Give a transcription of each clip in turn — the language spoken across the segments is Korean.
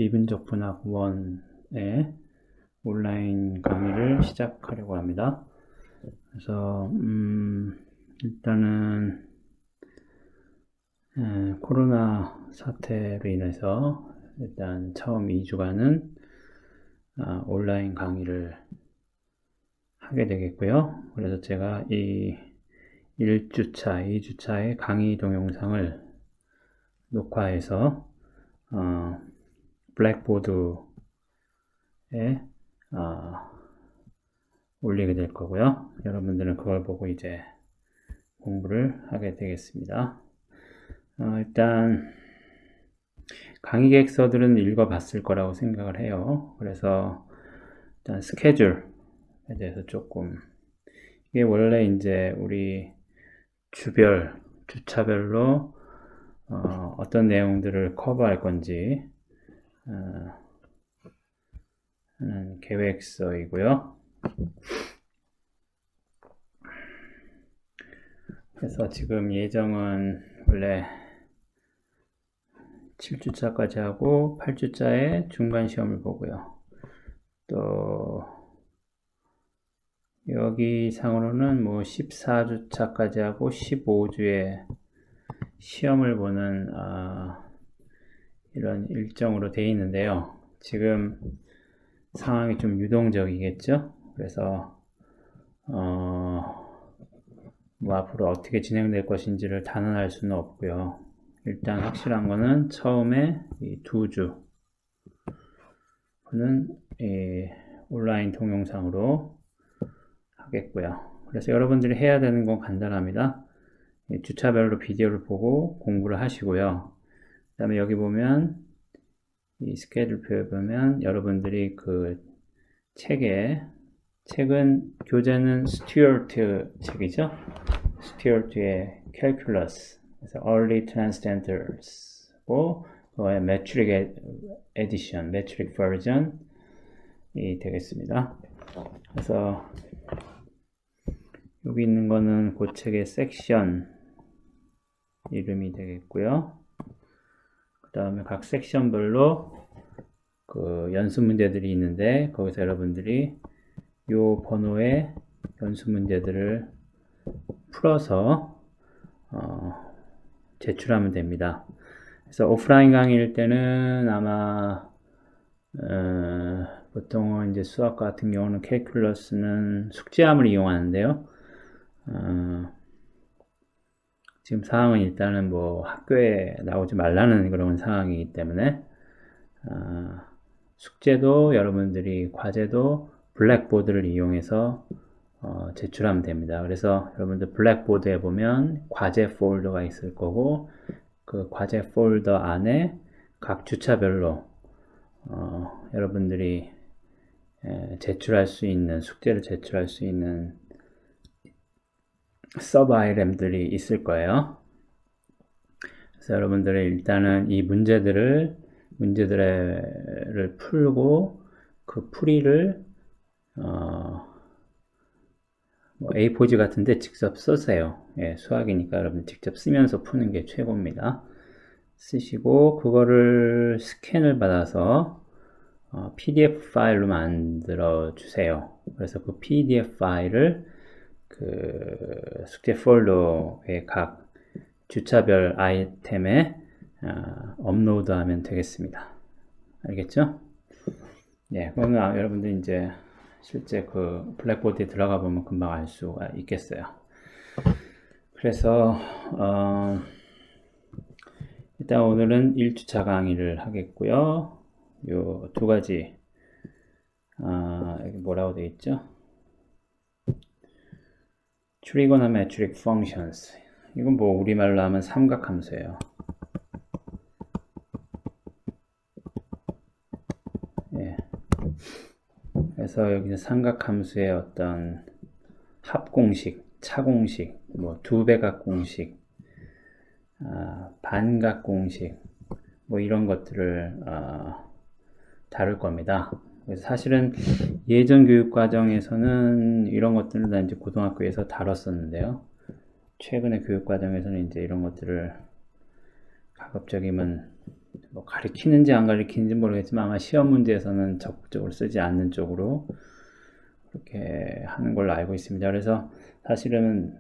미분적 분학 1의 온라인 강의를 시작하려고 합니다. 그래서 일단은 코로나 사태로 인해서 일단 처음 2주간은 온라인 강의를 하게 되겠고요. 그래서 제가 이 1주차, 2주차의 강의 동영상을 녹화해서 블랙보드에 올리게 될 거고요. 여러분들은 그걸 보고 이제 공부를 하게 되겠습니다. 일단 강의 계획서들은 읽어봤을 거라고 생각을 해요. 그래서 일단 스케줄에 대해서 조금, 이게 원래 이제 우리 주차별로 어떤 내용들을 커버할 건지 하는 계획서이고요. 그래서 지금 예정은 원래 7주차까지 하고 8주차에 중간 시험을 보고요. 또 여기 상으로는 뭐 14주차까지 하고 15주에 시험을 보는 이런 일정으로 되어 있는데요. 지금 상황이 좀 유동적이겠죠. 그래서 뭐 앞으로 어떻게 진행될 것인지를 단언할 수는 없고요. 일단 확실한 거는 처음에 이 2주는 온라인 동영상으로 하겠고요. 그래서 여러분들이 해야 되는 건 간단합니다. 주차별로 비디오를 보고 공부를 하시고요. 그 다음에 여기 보면 이 스케줄표에 보면 여러분들이 그 책은 교재는 스튜어트 책이죠. 스튜어트의 캘큘러스, 그래서 Early Transcendentals고 그거의 메트릭 에디션, 메트릭 버전이 되겠습니다. 그래서 여기 있는 거는 그 책의 섹션 이름이 되겠고요. 그 다음에 각 섹션별로 그 연습 문제들이 있는데 거기서 여러분들이 요 번호의 연습 문제들을 풀어서 제출하면 됩니다. 그래서 오프라인 강의일 때는 아마 보통은 이제 수학 같은 경우는 캘큘러스는 숙제함을 이용하는데요. 지금 상황은 일단은 뭐 학교에 나오지 말라는 그런 상황이기 때문에 숙제도 여러분들이 과제도 블랙보드를 이용해서 제출하면 됩니다. 그래서 여러분들 블랙보드에 보면 과제 폴더가 있을 거고 그 과제 폴더 안에 각 주차별로 여러분들이 제출할 수 있는 숙제를 제출할 수 있는 서브 아이템들이 있을 거예요. 그래서 여러분들이 일단은 이 문제들을 풀고 그 풀이를 뭐 A4지 같은데 직접 쓰세요. 수학이니까 여러분 직접 쓰면서 푸는 게 최고입니다. 쓰시고 그거를 스캔을 받아서 PDF 파일로 만들어 주세요. 그래서 그 PDF 파일을 그 숙제 폴더의 각 주차별 아이템에 업로드하면 되겠습니다. 알겠죠? 네, 그러면 여러분들 이제 실제 그 블랙보드에 들어가 보면 금방 알 수가 있겠어요. 그래서 일단 오늘은 1주차 강의를 하겠고요. 요 두 가지 여기 뭐라고 되어 있죠? Trigonometric functions. 이건 뭐 우리말로 하면 삼각함수예요. 예. 그래서 여기는 삼각함수의 어떤 합공식, 차공식, 뭐 두배각공식, 반각공식, 뭐 이런 것들을 다룰 겁니다. 그래서 사실은 예전 교육 과정에서는 이런 것들을 다 이제 고등학교에서 다뤘었는데요. 최근의 교육 과정에서는 이제 이런 것들을 가급적이면 뭐 가리키는지 안 가리키는지 모르겠지만 아마 시험 문제에서는 적극적으로 쓰지 않는 쪽으로 그렇게 하는 걸로 알고 있습니다. 그래서 사실은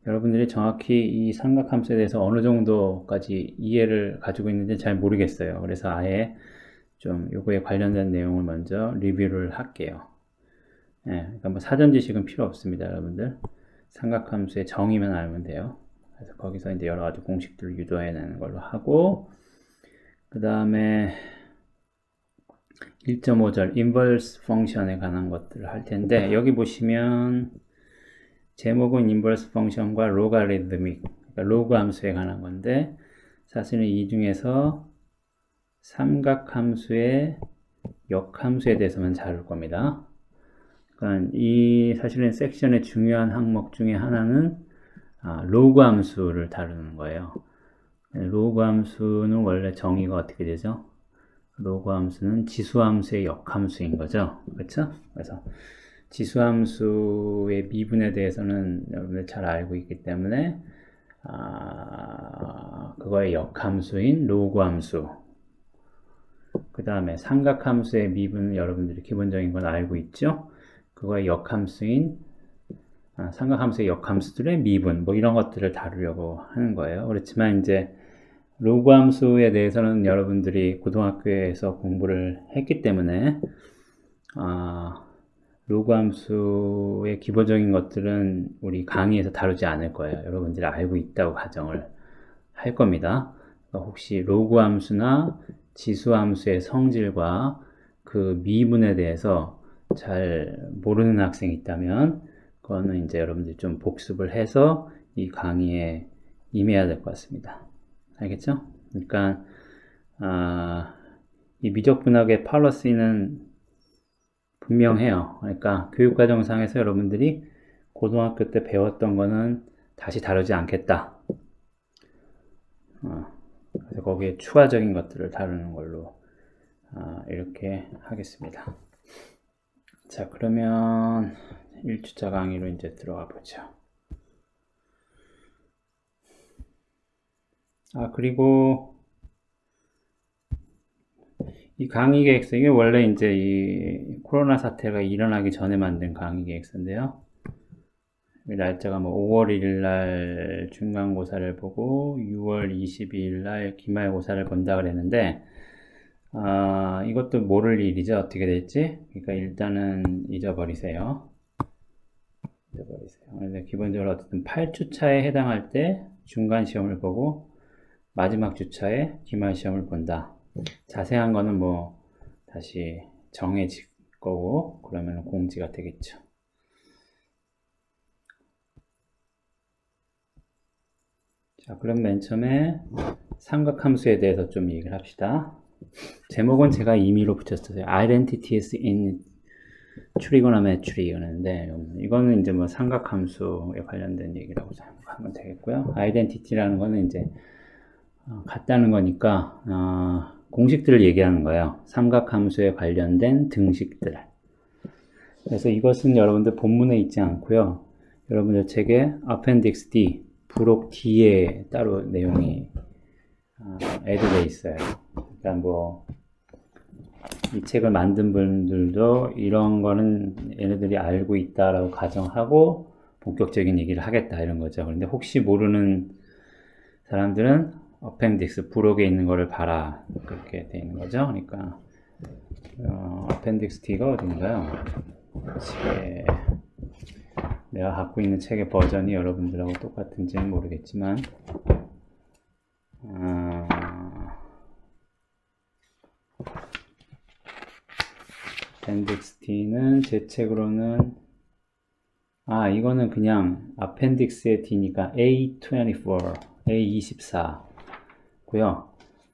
여러분들이 정확히 이 삼각함수에 대해서 어느 정도까지 이해를 가지고 있는지 잘 모르겠어요. 그래서 아예 좀 요거에 관련된 내용을 먼저 리뷰를 할게요. 그러니까 뭐 사전 지식은 필요 없습니다, 여러분들. 삼각함수의 정의만 알면 돼요. 그래서 거기서 이제 여러 가지 공식들을 유도해내는 걸로 하고, 그 다음에 1.5절 인버스 펑션에 관한 것들을 할 텐데, 여기 보시면 제목은 인버스 펑션과 로가리드믹, 그러니까 로그 함수에 관한 건데, 사실은 이 중에서 삼각함수의 역함수에 대해서만 다룰 겁니다. 그러니까 이 사실은 섹션의 중요한 항목 중에 하나는 로그 함수를 다루는 거예요. 로그 함수는 원래 정의가 어떻게 되죠? 로그 함수는 지수함수의 역함수인 거죠. 그렇죠? 그래서 지수함수의 미분에 대해서는 여러분들 잘 알고 있기 때문에 그거의 역함수인 로그 함수, 그 다음에 삼각함수의 미분은 여러분들이 기본적인 건 알고 있죠? 그거의 역함수인 삼각함수의 역함수들의 미분 뭐 이런 것들을 다루려고 하는 거예요. 그렇지만 이제 로그 함수에 대해서는 여러분들이 고등학교에서 공부를 했기 때문에 로그 함수의 기본적인 것들은 우리 강의에서 다루지 않을 거예요. 여러분들이 알고 있다고 가정을 할 겁니다. 그러니까 혹시 로그 함수나 지수 함수의 성질과 그 미분에 대해서 잘 모르는 학생이 있다면 그거는 이제 여러분들이 좀 복습을 해서 이 강의에 임해야 될 것 같습니다. 알겠죠? 그러니까 이 미적분학의 팔러시는 분명해요. 그러니까 교육과정상에서 여러분들이 고등학교 때 배웠던 거는 다시 다루지 않겠다. 그래서 거기에 추가적인 것들을 다루는 걸로 이렇게 하겠습니다. 자, 그러면 1주차 강의로 이제 들어가 보죠. 그리고 이 강의 계획서, 이게 원래 이제 이 코로나 사태가 일어나기 전에 만든 강의 계획서인데요. 날짜가 뭐 5월 1일 날 중간고사를 보고 6월 22일 날 기말고사를 본다 그랬는데 이것도 모를 일이죠. 어떻게 될지. 그러니까 일단은 잊어버리세요. 그래서 기본적으로 어쨌든 8주차에 해당할 때 중간 시험을 보고 마지막 주차에 기말 시험을 본다. 자세한 거는 뭐 다시 정해질 거고 그러면 공지가 되겠죠. 자, 그럼 맨 처음에 삼각함수에 대해서 좀 얘기를 합시다. 제목은 제가 임의로 붙였어요. Identities in Trigonometry 였는데 이거는 이제 뭐 삼각함수에 관련된 얘기라고 생각하면 되겠고요. Identity라는 거는 이제 같다는 거니까 공식들을 얘기하는 거예요. 삼각함수에 관련된 등식들. 그래서 이것은 여러분들 본문에 있지 않고요. 여러분들 책에 Appendix D, 부록 D에 따로 내용이 애드되어 있어요. 그러니까 뭐 이 책을 만든 분들도 이런 거는 얘네들이 알고 있다라고 가정하고 본격적인 얘기를 하겠다 이런 거죠. 그런데 혹시 모르는 사람들은 어펜딕스 부록에 있는 거를 봐라 그렇게 돼 있는 거죠. 그러니까 어펜딕스 D가 어딘가요? 내가 갖고 있는 책의 버전이 여러분들하고 똑같은지는 모르겠지만 어펜딕스 D는 제 책으로는 이거는 그냥 appendix의 D니까 A24 고요.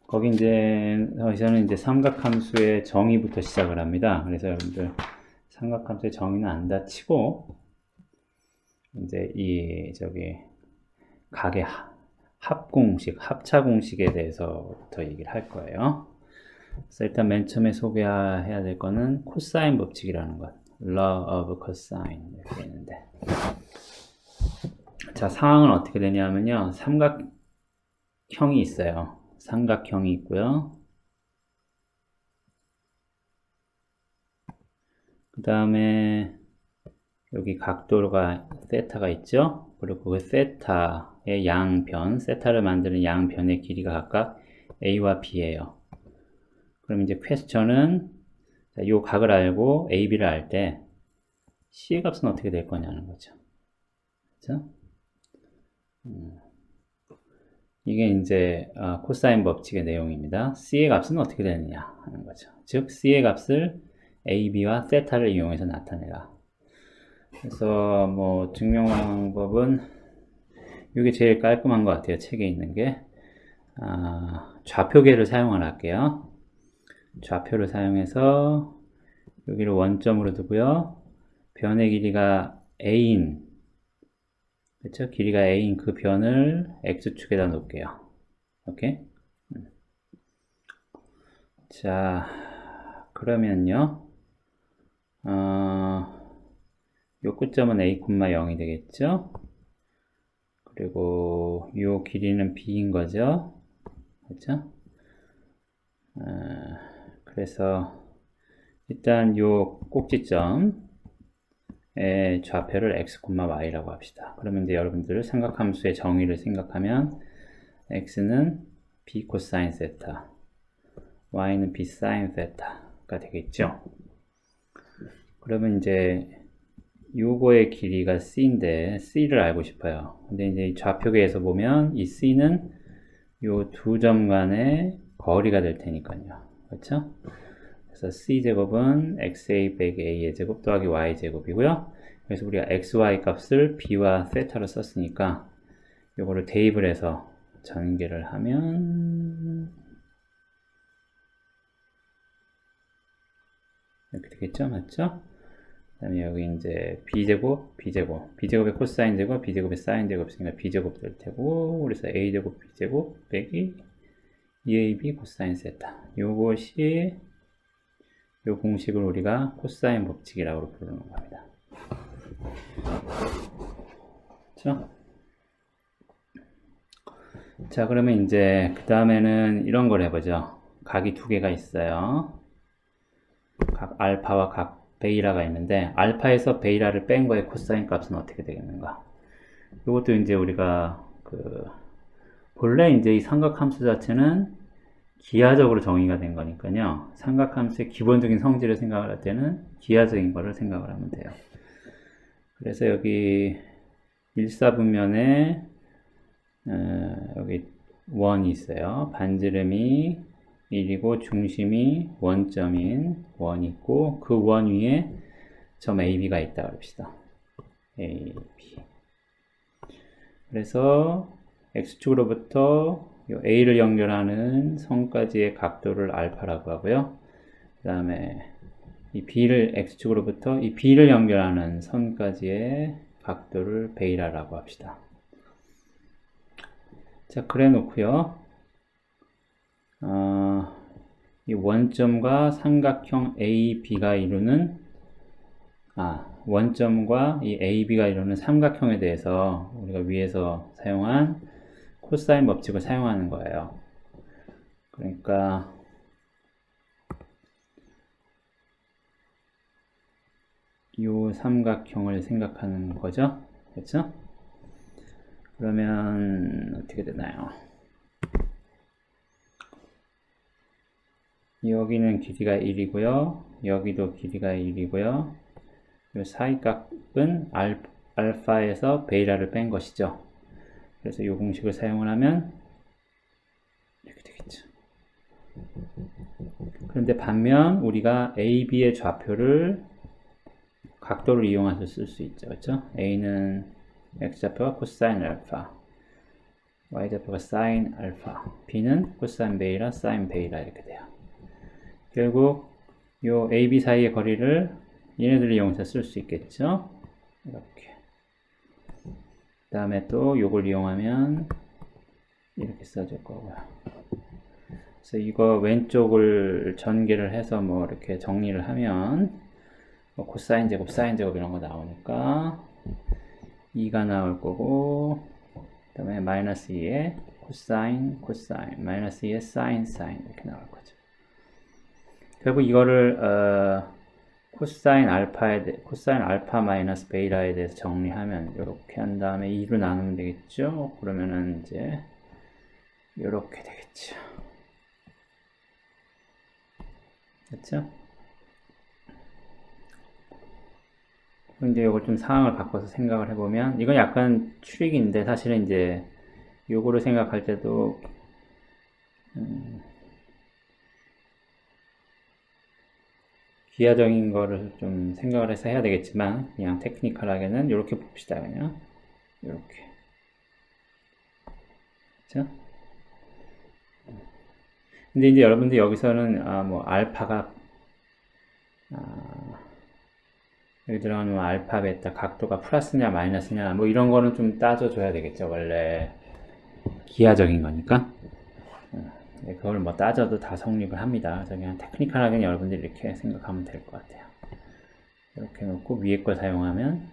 거기 이제 저는 이제 삼각함수의 정의부터 시작을 합니다. 그래서 여러분들 삼각함수의 정의는 안 다치고 이제 이 각의 합공식, 합차 공식에 대해서부터 얘기를 할 거예요. 그래서 일단 맨 처음에 소개해야 될 거는 코사인 법칙이라는 것, law of cosine 이렇게 있는데, 자 상황은 어떻게 되냐면요, 형이 있어요. 삼각형이 있고요. 그 다음에 여기 각도가 세타가 있죠. 그리고 그 세타의 양변, 세타를 만드는 양변의 길이가 각각 A와 B예요. 그럼 이제 퀘스천은 이 각을 알고 A, B를 알 때 C의 값은 어떻게 될 거냐는 거죠. 그렇죠? 이게 이제 코사인 법칙의 내용입니다. C의 값은 어떻게 되느냐 하는 거죠. 즉 C의 값을 A, B와 세타를 이용해서 나타내라. 그래서 뭐 증명 방법은 이게 제일 깔끔한 것 같아요. 책에 있는 게 좌표계를 사용할게요. 좌표를 사용해서 여기를 원점으로 두고요. 변의 길이가 A인, 그렇죠? 길이가 A인 그 변을 X축에다 놓을게요. 오케이? 자, 그러면요. 요 끝점은 A,0이 되겠죠? 그리고 요 길이는 B인 거죠? 그렇죠? 그래서 일단 요 꼭지점의 좌표를 x, y라고 합시다. 그러면 이제 여러분들 삼각함수의 정의를 생각하면 x는 b 코사인 세타, y는 b 사인 세타가 되겠죠. 그러면 이제 요거의 길이가 c인데 c를 알고 싶어요. 근데 이제 좌표계에서 보면 이 c는 요 두 점 간의 거리가 될 테니까요. 그렇죠? 그래서 c제곱은 xa 빼기 a의 제곱 더하기 y제곱이고요. 그래서 우리가 xy 값을 b와 세타로 썼으니까 요거를 대입을 해서 전개를 하면 이렇게 되겠죠? 맞죠? 그 다음에 여기 이제 b제곱의 코사인 제곱, b제곱의 사인 제곱 있으니까 b제곱 될 테고, 그래서 a제곱, b제곱 빼기 2ab 코사인 세타. 요것이 요 공식을 우리가 코사인 법칙이라고 부르는 겁니다. 그렇죠? 자, 그러면 이제 그 다음에는 이런 걸 해보죠. 각이 두 개가 있어요. 각 알파와 각 베이라가 있는데 알파에서 베이라를 뺀 거의 코사인 값은 어떻게 되겠는가? 이것도 이제 우리가 본래 이제 이 삼각함수 자체는 기하적으로 정의가 된 거니까요. 삼각함수의 기본적인 성질을 생각을 할 때는 기하적인 거를 생각을 하면 돼요. 그래서 여기 일사분면에 여기 원이 있어요. 반지름이 1이고 중심이 원점인 원이 있고 그 원 위에 점 AB가 있다 그럽시다. AB. 그래서 X축으로부터 A를 연결하는 선까지의 각도를 알파라고 하고요. 그 다음에 이 B를 X축으로부터 이 B를 연결하는 선까지의 각도를 베이라라고 합시다. 자, 그래 놓고요. 이 원점과 삼각형 AB가 이루는 원점과 이 AB가 이루는 삼각형에 대해서 우리가 위에서 사용한 코사인 법칙을 사용하는 거예요. 그러니까 이 삼각형을 생각하는 거죠. 그렇죠? 그러면 어떻게 되나요? 여기는 길이가 1이고요. 여기도 길이가 1이고요. 이 사이값은 알파에서 베이라를 뺀 것이죠. 그래서 이 공식을 사용을 하면 이렇게 되겠죠. 그런데 반면 우리가 AB의 좌표를 각도를 이용해서 쓸 수 있죠. 그렇죠? A는 X좌표가 코사인 알파, Y좌표가 사인 알파, B는 코사인 베이라, 사인 베이라 이렇게 돼요. 결국 이 AB 사이의 거리를 얘네들을 이용해서 쓸 수 있겠죠. 이렇게. 그 다음에 또 요걸 이용하면 이렇게 써줄 거고요. 그래서 이거 왼쪽을 전개를 해서 뭐 이렇게 정리를 하면 뭐 코사인 제곱, 사인 제곱 이런 거 나오니까 2가 나올 거고, 그 다음에 마이너스 2에 코사인, 코사인, 마이너스 2의 사인, 사인 이렇게 나올 거죠. 결국 이거를 코사인 알파 마이너스 베이타에 대해서 정리하면 이렇게 한 다음에 2로 나누면 되겠죠. 그러면은 이제 이렇게 되겠죠. 됐죠? 근데 이걸 좀 상황을 바꿔서 생각을 해보면 이건 약간 추릭인데 사실은 이제 요거를 생각할 때도 기하적인 거를 좀 생각을 해서 해야 되겠지만 그냥 테크니컬하게는 이렇게 봅시다. 그냥 이렇게 그렇죠? 근데 이제 여러분들 여기서는 뭐 알파가 여기 들어가는 뭐 알파, 베타 각도가 플러스냐 마이너스냐 뭐 이런 거는 좀 따져줘야 되겠죠. 원래 기하적인 거니까 그걸 뭐 따져도 다 성립을 합니다. 그래서 그냥 테크니컬하게 여러분들이 이렇게 생각하면 될 것 같아요. 이렇게 놓고 위에 걸 사용하면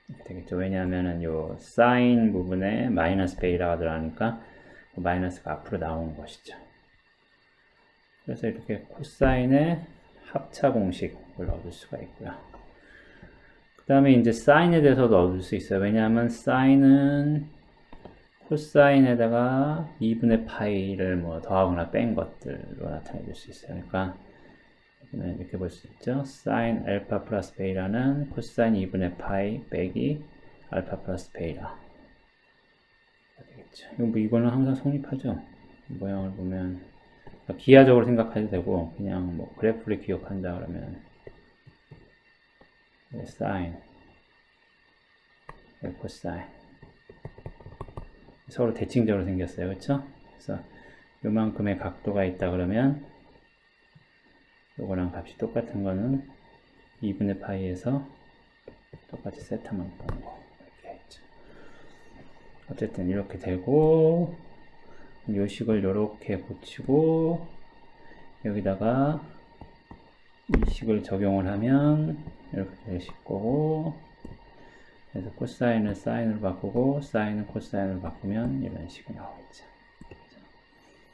이렇게 되겠죠. 왜냐하면은 요 사인 부분에 마이너스 베이타가 들어가니까 그 마이너스가 앞으로 나오는 것이죠. 그래서 이렇게 코사인의 합차 공식을 얻을 수가 있고요. 그 다음에 이제 사인에 대해서도 얻을 수 있어요. 왜냐하면 사인은 코사인에다가 2분의 파이를 뭐 더하거나 뺀 것들로 나타내 줄 수 있어요. 그러니까 이렇게 볼 수 있죠. 사인 알파 플러스 베이타는 코사인 2분의 파이 빼기 알파 플러스 베이타 되겠죠. 이거는 항상 성립하죠. 모양을 보면 기하적으로 생각해도 되고 그냥 뭐 그래프를 기억한다 그러면 사인 코사인 서로 대칭적으로 생겼어요. 그렇죠? 그래서 요만큼의 각도가 있다 그러면 요거랑 값이 똑같은 거는 2분의 파이에서 똑같이 세타만 보는 거 이렇게 했죠. 어쨌든 이렇게 되고 요 식을 요렇게 붙이고 여기다가 이 식을 적용을 하면 이렇게 되실 거고 그래서 코사인을 사인으로 바꾸고 사인은 코사인으로 바꾸면 이런 식이 나오겠죠.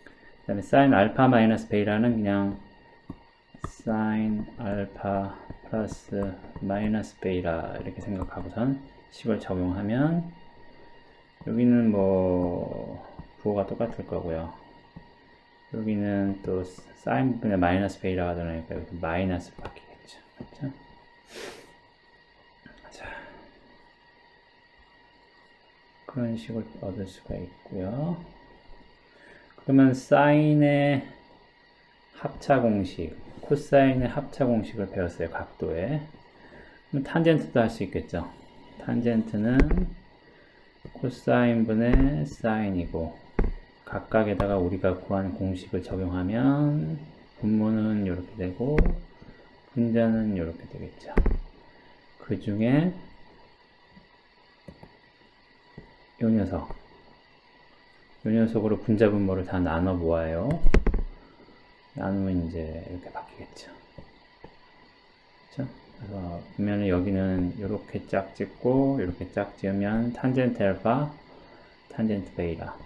그 다음에 사인 알파 마이너스 베이타는 그냥 사인 알파 플러스 마이너스 베이타 이렇게 생각하고선 식을 적용하면 여기는 뭐 부호가 똑같을 거고요. 여기는 또 사인 부분에 마이너스 베이타가 들어가니까 여기 마이너스로 바뀌겠죠. 그렇죠? 자, 그런 식을 얻을 수가 있고요. 그러면 사인의 합차 공식, 코사인의 합차 공식을 배웠어요. 각도에. 그럼 탄젠트도 할 수 있겠죠. 탄젠트는 코사인 분의 사인이고 각각에다가 우리가 구한 공식을 적용하면 분모는 이렇게 되고 분자는 이렇게 되겠죠. 그 중에 요 녀석으로 분자 분모를 다 나눠 보아요. 나누면 이제 이렇게 바뀌겠죠. 그렇죠? 그래서 보면은 여기는 이렇게 짝 찍고 이렇게 짝 지으면 탄젠트 알파, 탄젠트 베이타.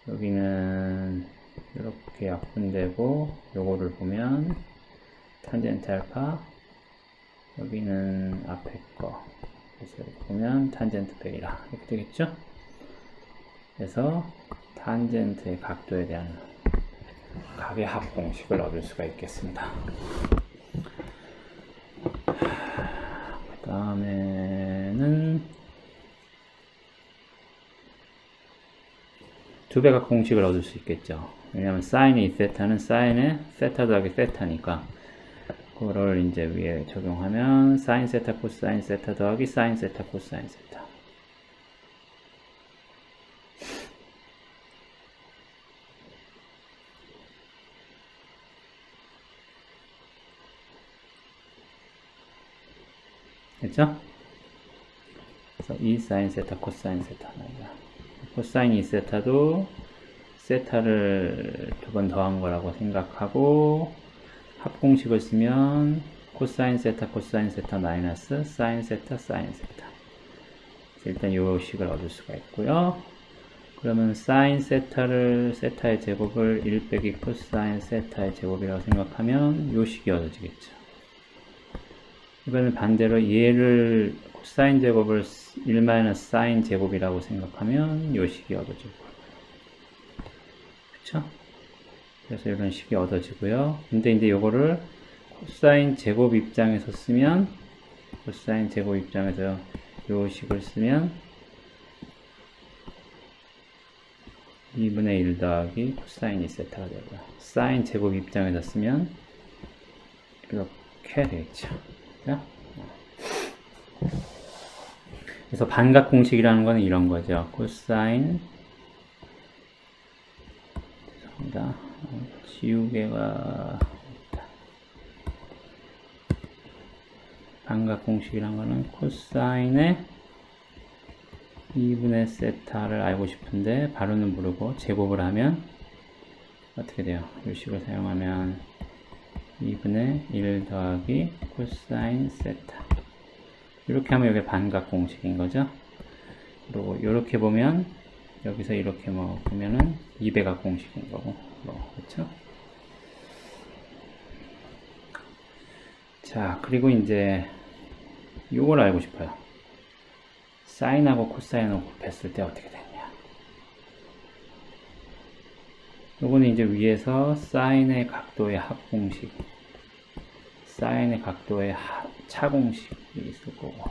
여기는 이렇게 약분되고 요거를 보면 탄젠트 알파, 여기는 앞에 거. 그래서 이렇게 보면 탄젠트 베이타 이렇게 되겠죠? 그래서 탄젠트의 각도에 대한 각의 합 공식을 얻을 수가 있겠습니다. 그 다음에는 두 배각 공식을 얻을 수 있겠죠. 왜냐하면 사인이 2세타는 사인의 세타 더하기 세타니까 그거를 이제 위에 적용하면 사인 세타 코사인 세타 더하기 사인 세타 코사인 세타. 됐죠? 그래서 2 사인 세타 코사인 세타 나옵니다. 코사인 2세타도 세타를 두 번 더한 거라고 생각하고 합공식을 쓰면 코사인 세타 코사인 세타 마이너스 사인 세타 사인 세타. 일단 이 식을 얻을 수가 있고요. 그러면 사인 세타의 제곱을 1 빼기 코사인 세타의 제곱이라고 생각하면 요 식이 얻어지겠죠. 이번엔 반대로 얘를 코사인 제곱을 1 마이너스 사인 제곱이라고 생각하면 요 식이 얻어질 거예요. 그쵸? 그래서 이런 식이 얻어지고요. 근데 이제 요거를 코사인 제곱 입장에서 쓰면, 코사인 제곱 입장에서 요 식을 쓰면 2분의 1 더하기 코사인 2세타가 되고요. 사인 제곱 입장에서 쓰면 이렇게 되겠죠. 그래서 반각 공식이라는 거는 이런 거죠. 코사인, 죄송합니다. 지우개가 반각 공식이란 거는 코사인의 2분의 세타를 알고 싶은데 바로는 모르고 제곱을 하면 어떻게 돼요? 이 식을 사용하면 2분의 1 더하기 코사인 세타, 이렇게 하면 이게 반각 공식인 거죠. 그리고 이렇게 보면 여기서 이렇게 뭐 보면은 2배각 공식인 거고, 그렇죠? 자, 그리고 이제 요걸 알고 싶어요. 사인하고 코사인하고 곱했을 때 어떻게 되느냐. 요거는 이제 위에서 사인의 각도의 합공식, 사인의 각도의 차공식이 있을 거고,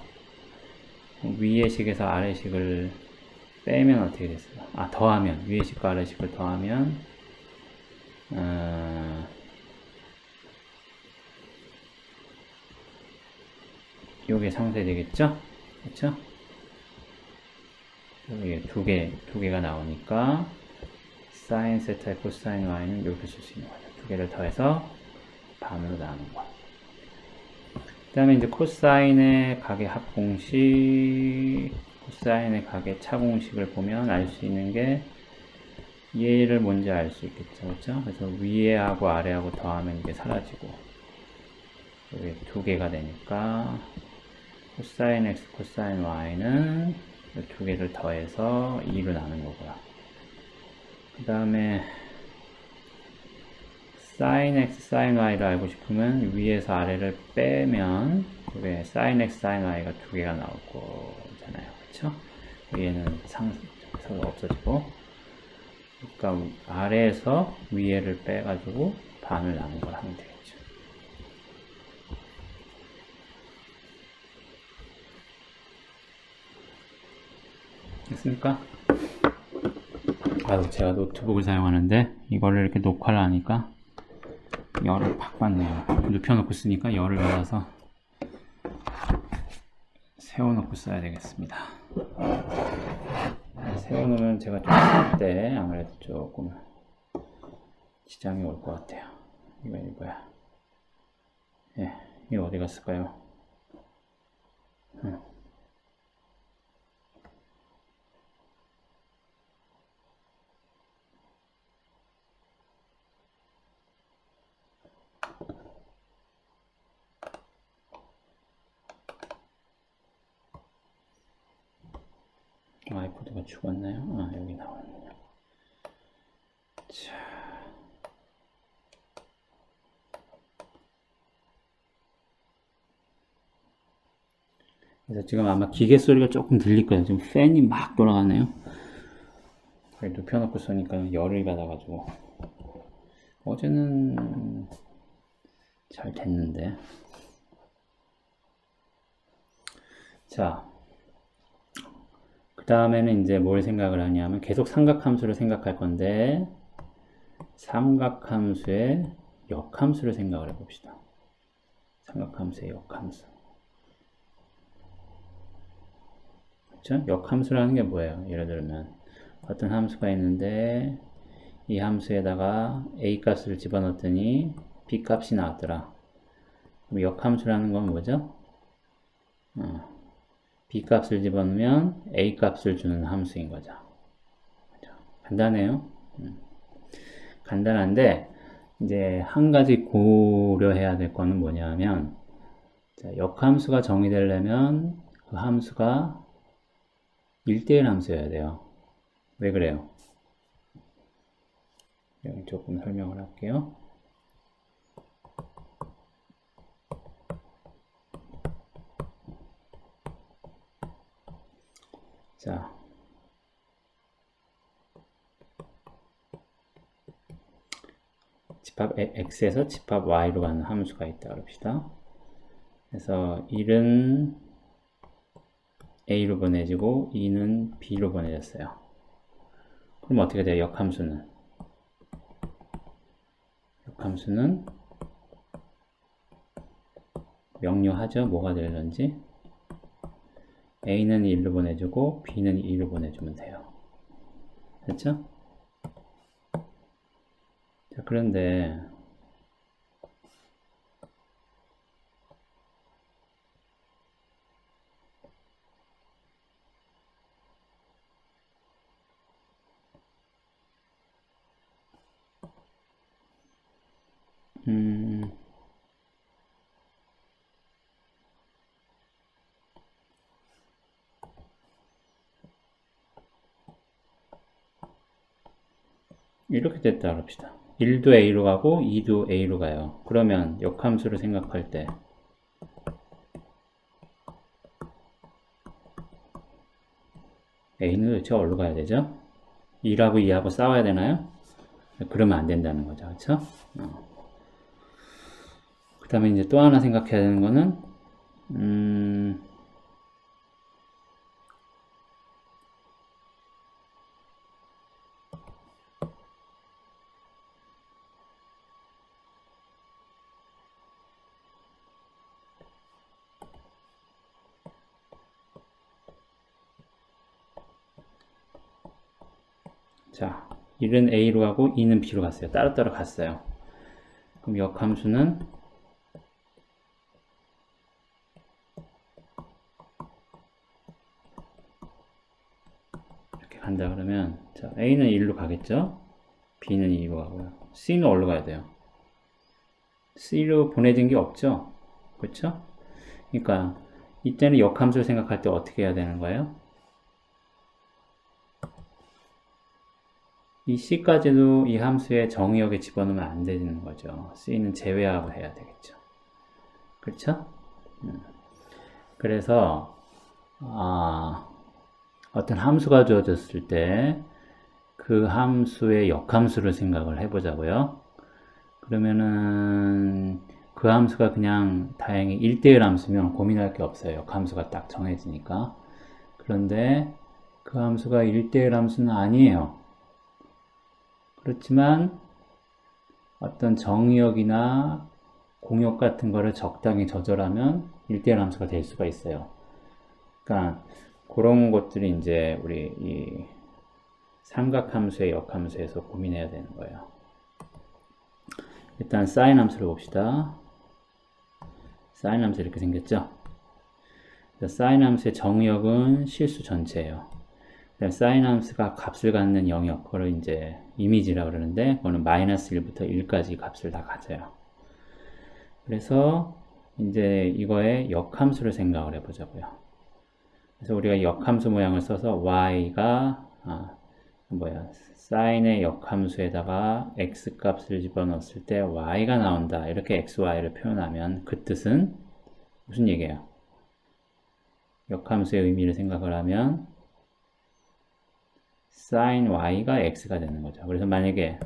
위의 식에서 아래 식을 빼면 어떻게 됐어요? 더하면, 위의 식과 아래 식을 더하면 요게 상쇄되겠죠? 그렇죠? 여기 두 개가 나오니까 사인 세타의 코사인 y는 이렇게 쓸 수 있는 거죠. 두 개를 더해서 반으로 나누는 거. 그 다음에 이제 코사인의 각의 합공식, 코사인의 각의 차공식을 보면 알 수 있는 게 얘를 먼저 알 수 있겠죠. 그렇죠? 그래서 위에하고 아래하고 더하면 이게 사라지고 여기 두 개가 되니까 코사인 x, 코사인 y는 두 개를 더해서 2로 나눈 거고요. 그 다음에 sin x, sin y를 알고 싶으면 위에서 아래를 빼면 이게 sin x, sin y가 두 개가 나올 거잖아요. 그쵸? 얘는 상수가 없어지고, 그러니까 아래에서 위에를 빼가지고 반을 나눈 걸 하면 되겠죠. 됐습니까? 제가 노트북을 사용하는데 이거를 이렇게 녹화를 하니까 열을 팍 받네요. 눕혀놓고 쓰니까 열을 받아서 세워놓고 써야 되겠습니다. 세워놓으면 제가 좀 쓸 때 아무래도 조금 지장이 올 것 같아요. 이거 뭐야? 예, 이거 어디 갔을까요? 아이포드가 죽었나요? 여기 나오네요. 자. 그래서 지금 아마 기계 소리가 조금 들릴 거예요. 지금 팬이 막 돌아가네요. 눕혀놓고 쓰니까 열을 받아가지고. 어제는 잘 됐는데. 자. 그 다음에는 이제 뭘 생각을 하냐면 계속 삼각함수를 생각할 건데, 삼각함수의 역함수를 생각을 해봅시다. 삼각함수의 역함수. 그렇죠? 역함수라는 게 뭐예요? 예를 들면 어떤 함수가 있는데 이 함수에다가 a 값을 집어넣었더니 b 값이 나왔더라. 그럼 역함수라는 건 뭐죠? b 값을 집어넣으면 a 값을 주는 함수인 거죠. 그렇죠? 간단해요. 간단한데 이제 한 가지 고려해야 될 거는 뭐냐면, 역함수가 정의되려면 그 함수가 1대1 함수여야 돼요. 왜 그래요? 여기 조금 설명을 할게요. 자, 집합 x에서 집합 y로 가는 함수가 있다 그럽시다. 그래서 1은 a로 보내지고 2는 b로 보내졌어요. 그럼 어떻게 돼요? 역함수는 명료하죠? 뭐가 되는지. a는 1로 보내주고 b는 2로 보내주면 돼요. 됐죠? 자, 그런데 이렇게 됐다 그럽시다. 1도 a로 가고 2도 a로 가요. 그러면 역함수를 생각할 때 a는 도대체 어디로 가야 되죠? 1하고 2하고 싸워야 되나요? 그러면 안 된다는 거죠. 그렇죠? 그 다음에 이제 또 하나 생각해야 되는 거는 자, 1은 a로 가고 2는 b로 갔어요. 따로따로 갔어요. 그럼 역함수는 이렇게 간다 그러면 자, a는 1로 가겠죠? b는 2로 가고요. c는 어디로 가야 돼요? c로 보내진 게 없죠? 그렇죠? 그러니까 이때는 역함수를 생각할 때 어떻게 해야 되는 거예요? 이 c까지도 이 함수의 정의역에 집어넣으면 안 되는 거죠. c는 제외하고 해야 되겠죠. 그렇죠? 그래서 어떤 함수가 주어졌을 때 그 함수의 역함수를 생각을 해보자고요. 그러면은 그 함수가 그냥 다행히 1대1 함수면 고민할 게 없어요. 역함수가 딱 정해지니까. 그런데 그 함수가 1대1 함수는 아니에요. 그렇지만 어떤 정의역이나 공역 같은 거를 적당히 조절하면 1대1 함수가 될 수가 있어요. 그러니까 그런 것들이 이제 우리 이 삼각함수의 역함수에서 고민해야 되는 거예요. 일단 사인 함수를 봅시다. 사인 함수 이렇게 생겼죠? 사인 함수의 정의역은 실수 전체예요. 사인 함수가 값을 갖는 영역, 그걸 이제 이미지라고 그러는데, 그거는 마이너스 1부터 1까지 값을 다 가져요. 그래서 이제 이거의 역함수를 생각을 해보자고요. 그래서 우리가 역함수 모양을 써서 y가 사인의 역함수에다가 x 값을 집어넣었을 때 y가 나온다. 이렇게 x, y를 표현하면 그 뜻은 무슨 얘기예요? 역함수의 의미를 생각을 하면 sin y가 x가 되는 거죠. 그래서 만약에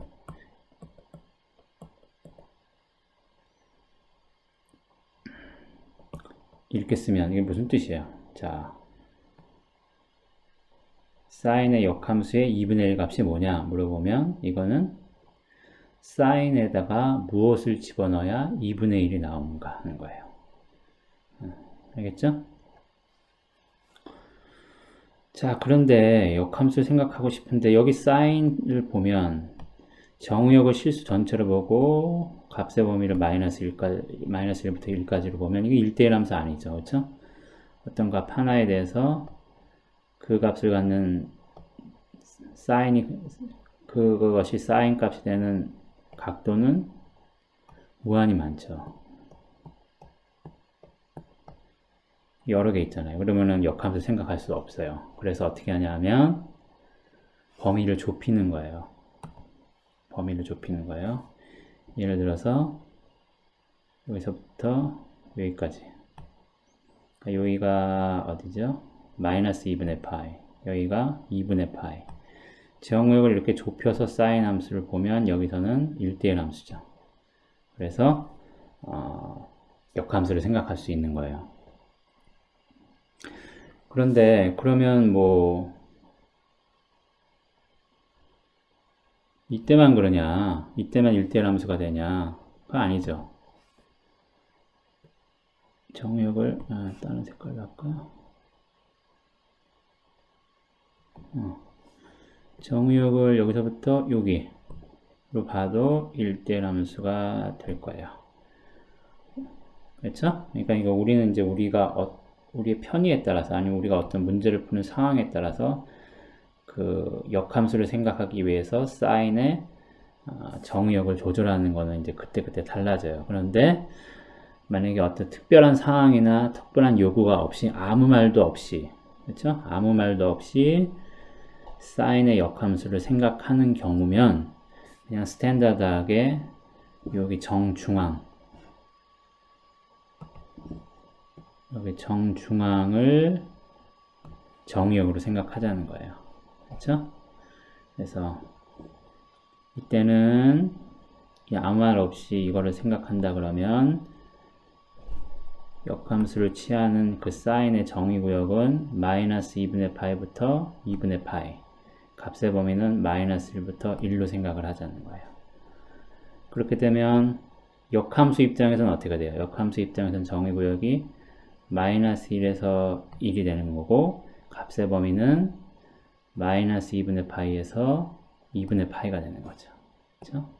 이렇게 쓰면 이게 무슨 뜻이에요? 자, sin의 역함수의 2분의 1 값이 뭐냐 물어보면 이거는 sin에다가 무엇을 집어넣어야 2분의 1이 나오는가 하는 거예요. 알겠죠? 자, 그런데 역함수를 생각하고 싶은데 여기 sign을 보면 정의역을 실수 전체로 보고 값의 범위를 마이너스 1부터 1까지로 보면 이게 1대1 함수 아니죠. 그렇죠? 어떤 값 하나에 대해서 그 값을 갖는 사인이 그것이 사인 값이 되는 각도는 무한히 많죠. 여러 개 있잖아요. 그러면은 역함수 생각할 수 없어요. 그래서 어떻게 하냐면 범위를 좁히는 거예요. 범위를 좁히는 거예요. 예를 들어서 여기서부터 여기까지. 그러니까 여기가 어디죠? 마이너스 2분의 파이. 여기가 2분의 파이. 정구역을 이렇게 좁혀서 사인 함수를 보면 여기서는 1대1 함수죠. 그래서 역함수를 생각할 수 있는 거예요. 그런데 그러면 뭐 이때만 그러냐? 이때만 1대1 함수가 되냐? 그거 아니죠. 정역을 다른 색깔로 할까? 정역을 여기서부터 여기로 봐도 1대1 함수가 될 거예요. 그렇죠? 그러니까 이거 우리는 이제 우리의 편의에 따라서 아니면 우리가 어떤 문제를 푸는 상황에 따라서 그 역함수를 생각하기 위해서 사인의 정의역을 조절하는 거는 이제 그때그때 달라져요. 그런데 만약에 어떤 특별한 상황이나 특별한 요구가 없이 아무 말도 없이 그렇죠? 아무 말도 없이 사인의 역함수를 생각하는 경우면 그냥 스탠다드하게 여기 정중앙 여기 정중앙을 정의역으로 생각하자는 거예요. 그렇죠? 그래서 이때는 아무 말 없이 이거를 생각한다 그러면 역함수를 취하는 그 사인의 정의구역은 마이너스 2분의 파이부터 2분의 파이 값의 범위는 마이너스 1부터 1로 생각을 하자는 거예요. 그렇게 되면 역함수 입장에서는 어떻게 돼요? 역함수 입장에서는 정의구역이 마이너스 1에서 1이 되는 거고 값의 범위는 마이너스 2분의 파이에서 2분의 파이가 되는 거죠. 그렇죠?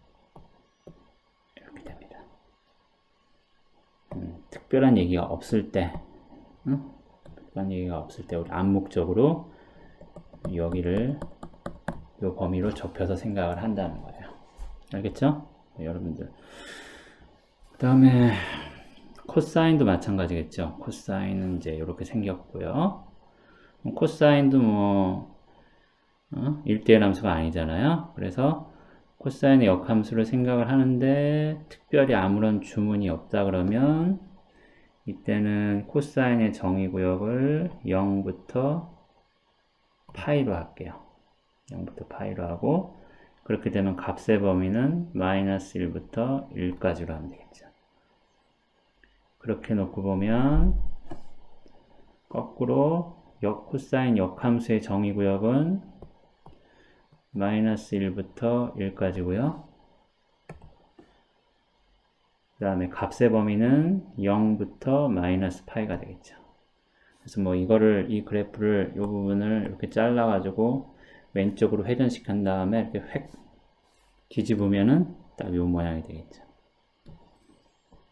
이렇게 됩니다. 특별한 얘기가 없을 때 특별한 얘기가 없을 때 우리 암묵적으로 여기를 이 범위로 좁혀서 생각을 한다는 거예요. 알겠죠? 네, 여러분들. 그 다음에 코사인도 마찬가지겠죠. 코사인은 이제 이렇게 생겼고요. 코사인도 뭐 1대1 함수가 아니잖아요. 그래서 코사인의 역함수를 생각을 하는데 특별히 아무런 주문이 없다 그러면 이때는 코사인의 정의구역을 0부터 파이로 할게요. 0부터 파이로 하고 그렇게 되면 값의 범위는 마이너스 1부터 1까지로 하면 되겠죠. 그렇게 놓고 보면 거꾸로 코사인 역함수의 정의구역은 마이너스 1부터 1까지고요. 그 다음에 값의 범위는 0부터 마이너스 파이가 되겠죠. 그래서 뭐 이 그래프를 이 부분을 이렇게 잘라가지고 왼쪽으로 회전시킨 다음에 이렇게 획 뒤집으면은 딱 이 모양이 되겠죠.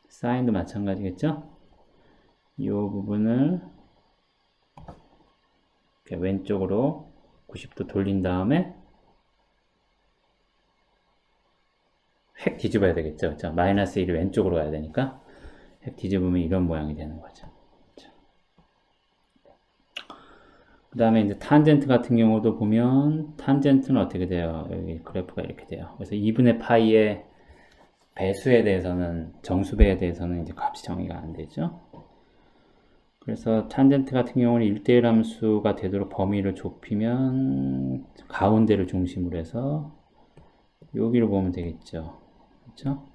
사인도 마찬가지겠죠. 이 부분을 이렇게 왼쪽으로 90도 돌린 다음에 획 뒤집어야 되겠죠. 그렇죠? 마이너스 1이 왼쪽으로 가야 되니까 획 뒤집으면 이런 모양이 되는 거죠. 그 다음에 이제 탄젠트 같은 경우도 보면 탄젠트는 어떻게 돼요? 여기 그래프가 이렇게 돼요. 그래서 2분의 파이의 배수에 대해서는 정수배에 대해서는 이제 값이 정의가 안 되죠. 그래서 탄젠트 같은 경우는 1대1 함수가 되도록 범위를 좁히면 가운데를 중심으로 해서 여기를 보면 되겠죠. 그렇죠?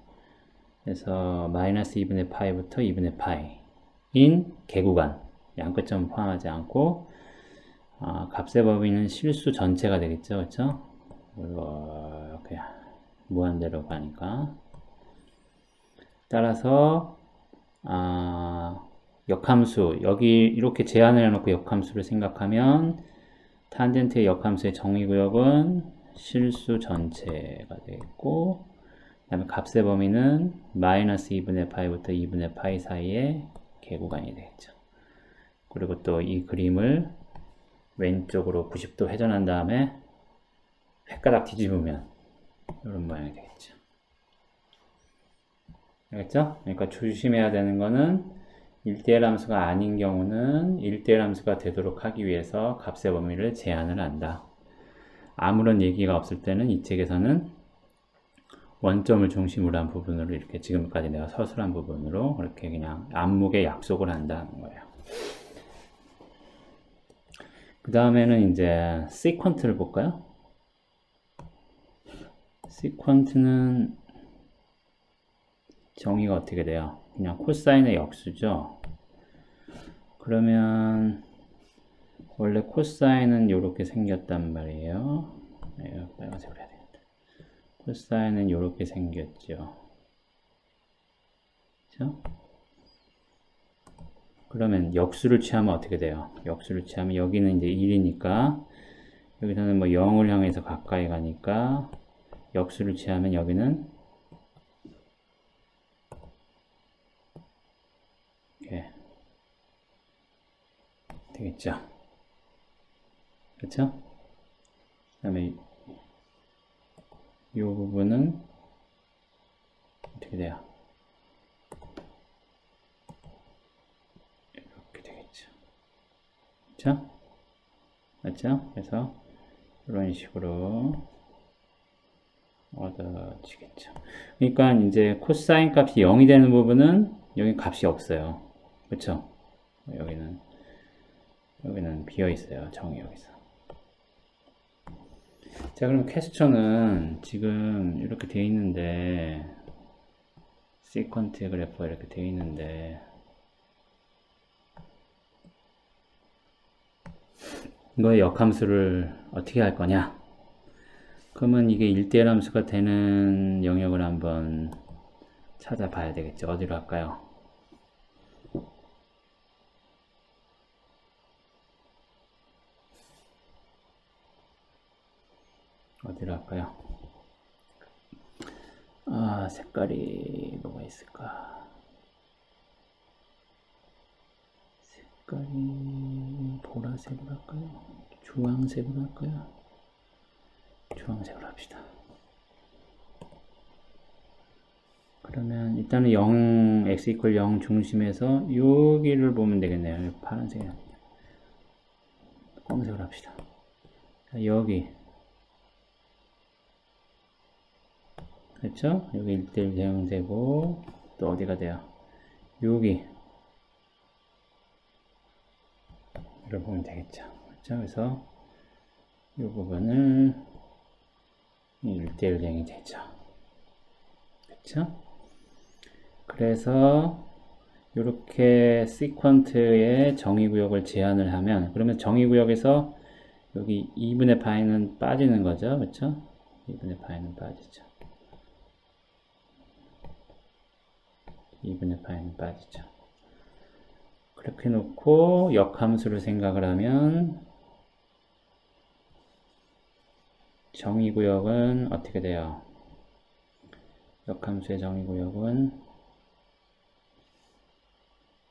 그래서 마이너스 2분의 파이부터 2분의 파이인 개구간 양끝점 포함하지 않고 값의 범위는 실수 전체가 되겠죠. 그렇죠? 이렇게 무한대로 가니까 따라서 역함수 여기 이렇게 제한을 해놓고 역함수를 생각하면 탄젠트의 역함수의 정의구역은 실수 전체가 되겠고 그 다음에 값의 범위는 마이너스 2분의 파이부터 2분의 파이 사이의 개구간이 되겠죠. 그리고 또 이 그림을 왼쪽으로 90도 회전한 다음에 획가닥 뒤집으면 이런 모양이 되겠죠. 알겠죠? 그러니까 조심해야 되는 거는 1대1 함수가 아닌 경우는 1대1 함수가 되도록 하기 위해서 값의 범위를 제한을 한다. 아무런 얘기가 없을 때는 이 책에서는 원점을 중심으로 한 부분으로 이렇게 지금까지 내가 서술한 부분으로 그렇게 그냥 안목에 약속을 한다는 거예요. 그 다음에는 이제 시퀀트를 볼까요? 시퀀트는 정의가 어떻게 돼요? 그냥 코사인의 역수죠. 그러면 원래 코사인은 이렇게 생겼단 말이에요. 네, 빨간색으로 해야 되겠다. 코사인은 이렇게 생겼죠. 그렇죠? 그러면 역수를 취하면 어떻게 돼요? 역수를 취하면 여기는 이제 1이니까 여기서는 뭐 0을 향해서 가까이 가니까 역수를 취하면 여기는 이렇게 되겠죠. 그렇죠? 그 다음에 이 부분은 어떻게 돼요? 이렇게 되겠죠. 그렇죠? 맞죠? 그래서 이런 식으로 얻어지겠죠. 그러니까 이제 코사인 값이 0이 되는 부분은 여기 값이 없어요. 그렇죠? 여기는 비어 있어요. 정이 여기서. 자, 그럼 퀘스천은 지금 이렇게 돼 있는데 시퀀트 그래프가 이렇게 돼 있는데 이거의 역함수를 어떻게 할 거냐? 그러면 이게 1대1 함수가 되는 영역을 한번 찾아봐야 되겠죠. 어디로 할까요? 어디로 할까요? 아, 색깔이 뭐가 있을까? 색깔이 보라색으로 할까요? 주황색으로 할까요? 주황색으로 합시다. 그러면 일단은 0, x 이퀄 0 중심에서 여기를 보면 되겠네요. 파란색이 아니라 검은색으로 합시다. 여기 그렇죠? 여기 1대1 대응되고 또 어디가 돼요? 여기 이걸 보면 되겠죠. 그렇죠? 그래서 이 부분을 1대1 대응이 되죠. 그렇죠? 그래서 이렇게 시퀀트의 정의구역을 제한을 하면 그러면 정의구역에서 여기 2분의 파이는 빠지는 거죠. 그렇죠? 2분의 파이는 빠지죠. 2분의 파이는 빠지죠. 그렇게 놓고 역함수를 생각을 하면 정의구역은 어떻게 돼요? 역함수의 정의구역은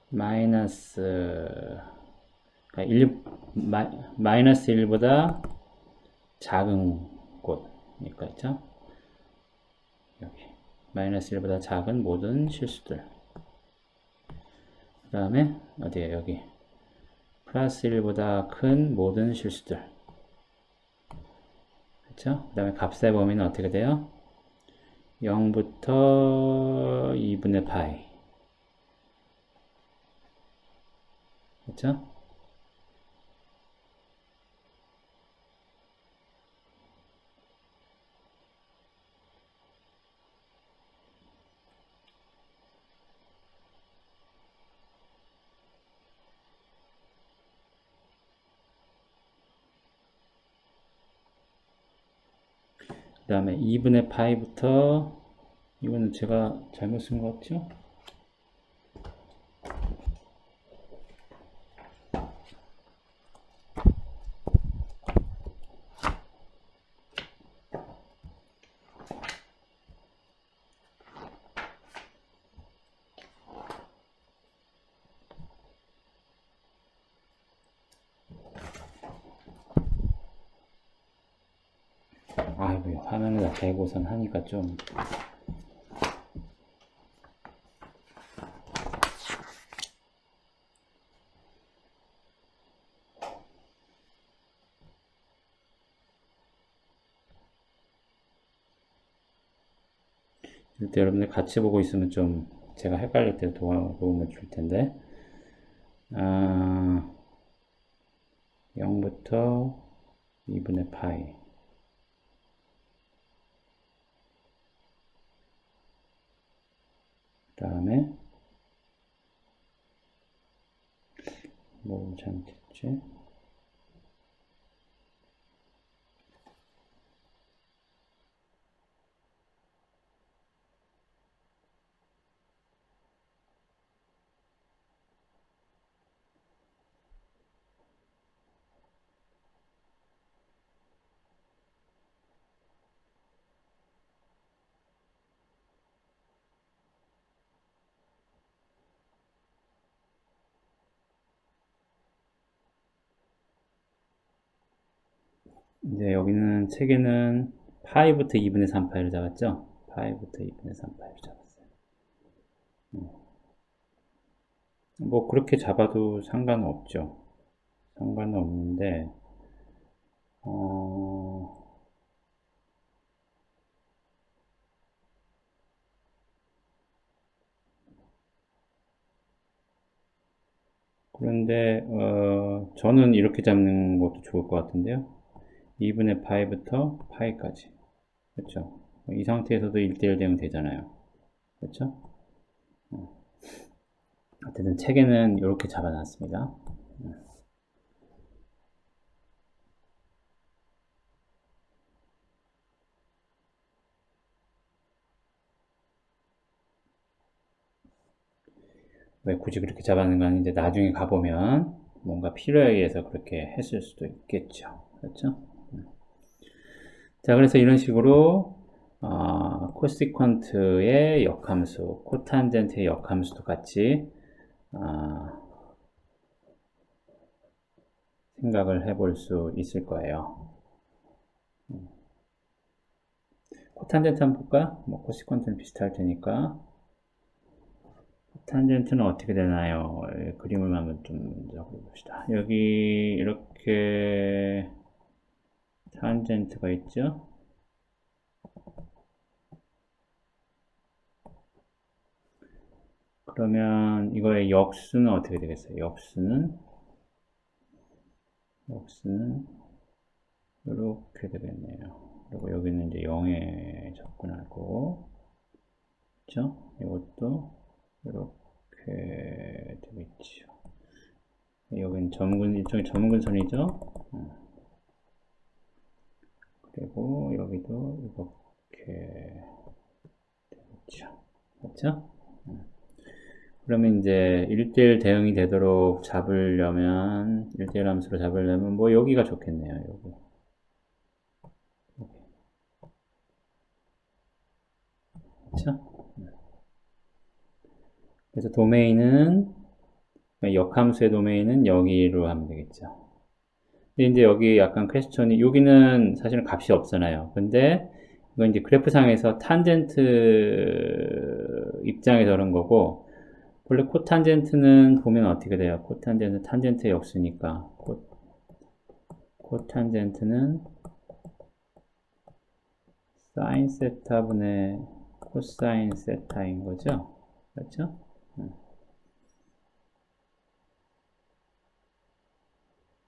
마이너스 마이너스 1보다 작은 곳이니까 있죠? 여기 마이너스 1보다 작은 모든 실수들 그 다음에 어디에요? 여기 플러스 1보다 큰 모든 실수들 그쵸? 그 다음에 값의 범위는 어떻게 돼요? 0부터 2분의 파이 그쵸? 그 다음에 2분의 파이부터 이거는 제가 잘못 쓴 것 같죠? 아이고 화면에다 대고선 하니까 좀 일단 여러분들 같이 보고 있으면 좀 제가 헷갈릴 때 도움을 줄 텐데, 0부터 2분의 파이. 그 다음에, 뭐 잘못했지? 이제 여기는 책에는 파이부터 2분의 3파이를 잡았죠? 파이부터 2분의 3파이를 잡았어요. 뭐 그렇게 잡아도 상관은 없죠. 상관은 없는데, 그런데 저는 이렇게 잡는 것도 좋을 것 같은데요. 2분의 파이부터 파이까지. 그렇죠? 이 상태에서도 1대1 대응 되잖아요. 그렇죠? 어쨌든 책에는 이렇게 잡아놨습니다. 왜 굳이 그렇게 잡아놓는 건 이제 나중에 가보면 뭔가 필요에 의해서 그렇게 했을 수도 있겠죠. 그렇죠? 자, 그래서 이런 식으로 코시퀀트의 역함수, 코탄젠트의 역함수도 같이 생각을 해볼 수 있을 거예요. 코탄젠트 한번 볼까? 뭐 코시퀀트는 비슷할 테니까. 탄젠트는 어떻게 되나요? 그림을 한번 좀 적어봅시다. 여기 이렇게 탄젠트가 있죠? 그러면 이거의 역수는 어떻게 되겠어요? 역수는 이렇게 되겠네요. 그리고 여기는 이제 0에 접근할 거고, 그렇죠? 이것도 이렇게 되겠죠. 여기는 일종의 점근선이죠. 그리고 여기도 이렇게 되겠죠. 그렇죠? 그러면 이제 1대1 대응이 되도록 잡으려면, 1대1 함수로 잡으려면, 뭐, 여기가 좋겠네요, 여기. 그쵸? 그래서 도메인은, 역함수의 도메인은 여기로 하면 되겠죠. 근데 이제 여기 약간 퀘스천이, 여기는 사실은 값이 없잖아요. 근데, 이건 이제 그래프상에서 탄젠트 입장에서 그런 거고, 원래 코탄젠트는 보면 어떻게 돼요? 코탄젠트, 탄젠트의 역수니까. 코탄젠트는 사인 세타분의 코사인 세타인 거죠? 그렇죠?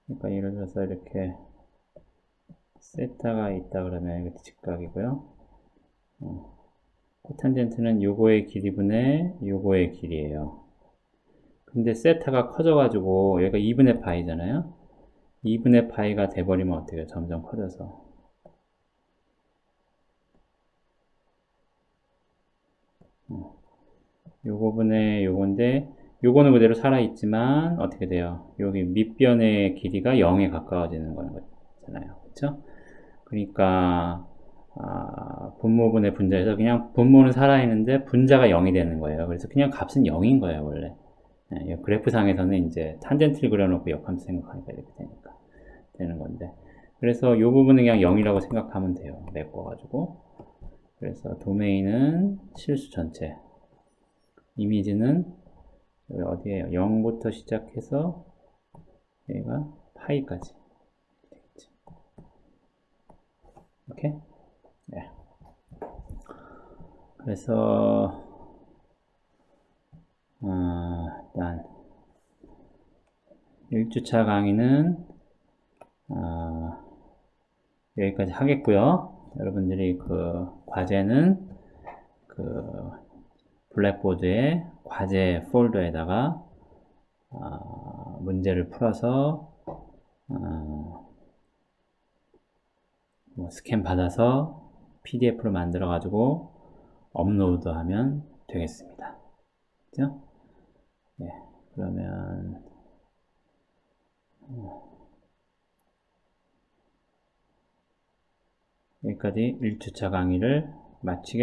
그러니까 예를 들어서 이렇게 세타가 있다 그러면 이것도 직각이고요. 코탄젠트는 요거의 길이분의 요거의 길이에요. 근데 세타가 커져가지고 얘가 2분의 파이잖아요. 2분의 파이가 돼버리면 어떻게 해요? 점점 커져서. 요거분의 요건데 요거는 그대로 살아있지만 어떻게 돼요? 여기 밑변의 길이가 0에 가까워지는 거잖아요. 그렇죠? 그러니까 분모분의 분자에서 그냥 분모는 살아있는데 분자가 0이 되는 거예요. 그래서 그냥 값은 0인 거예요, 원래. 네, 그래프상에서는 이제 탄젠트를 그려놓고 역함수 생각하니까 이렇게 되는 건데. 그래서 이 부분은 그냥 0이라고 생각하면 돼요. 메꿔가지고. 그래서 도메인은 실수 전체. 이미지는 여기 어디에요? 0부터 시작해서 얘가 파이까지. 이렇게. 네. 그래서 일단 1주차 강의는 여기까지 하겠고요. 여러분들이 그 과제는 그 블랙보드에 과제 폴더에다가 문제를 풀어서 뭐 스캔 받아서 PDF로 만들어 가지고 업로드 하면 되겠습니다. 그죠? 네, 그러면 여기까지 1주차 강의를 마치겠습니다.